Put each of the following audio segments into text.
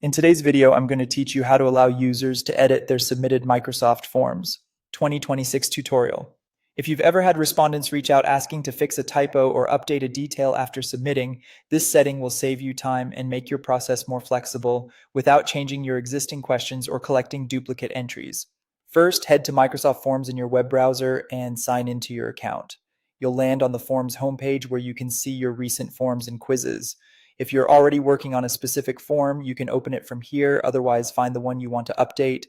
In today's video, I'm going to teach you how to allow users to edit their submitted Microsoft Forms 2026 tutorial. If you've ever had respondents reach out asking to fix a typo or update a detail after submitting, this setting will save you time and make your process more flexible without changing your existing questions or collecting duplicate entries. First, head to Microsoft Forms in your web browser and sign into your account. You'll land on the Forms homepage where you can see your recent forms and quizzes. If you're already working on a specific form, you can open it from here. Otherwise, find the one you want to update.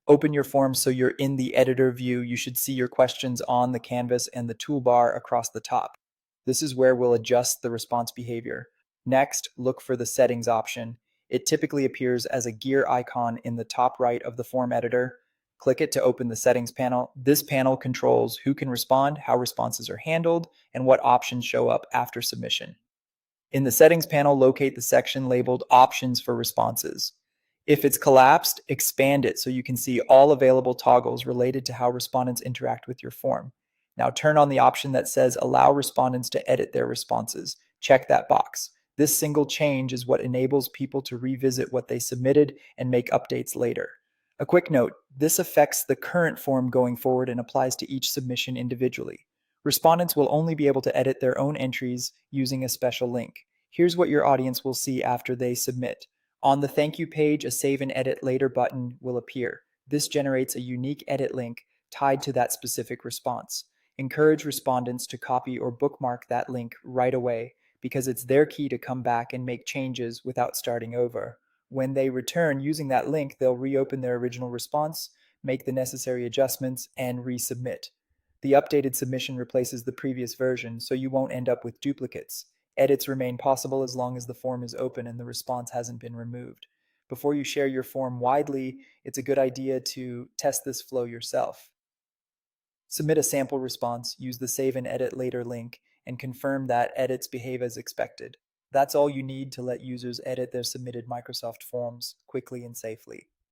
Open your form so you're in the editor view. You should see your questions on the canvas and the toolbar across the top. This is where we'll adjust the response behavior. Next, look for the settings option. It typically appears as a gear icon in the top right of the form editor. Click it to open the settings panel. This panel controls who can respond, how responses are handled, and what options show up after submission. In the settings panel, locate the section labeled Options for Responses. If it's collapsed, expand it so you can see all available toggles related to how respondents interact with your form. Now turn on the option that says Allow respondents to edit their responses. Check that box. This single change is what enables people to revisit what they submitted and make updates later. A quick note, this affects the current form going forward and applies to each submission individually. Respondents will only be able to edit their own entries using a special link. Here's what your audience will see after they submit. On the thank you page, a Save and Edit Later button will appear. This generates a unique edit link tied to that specific response. Encourage respondents to copy or bookmark that link right away because it's their key to come back and make changes without starting over. When they return using that link, they'll reopen their original response, make the necessary adjustments, and resubmit. The updated submission replaces the previous version, so you won't end up with duplicates. Edits remain possible as long as the form is open and the response hasn't been removed. Before you share your form widely, it's a good idea to test this flow yourself. Submit a sample response, use the Save and Edit Later link, and confirm that edits behave as expected. That's all you need to let users edit their submitted Microsoft Forms quickly and safely.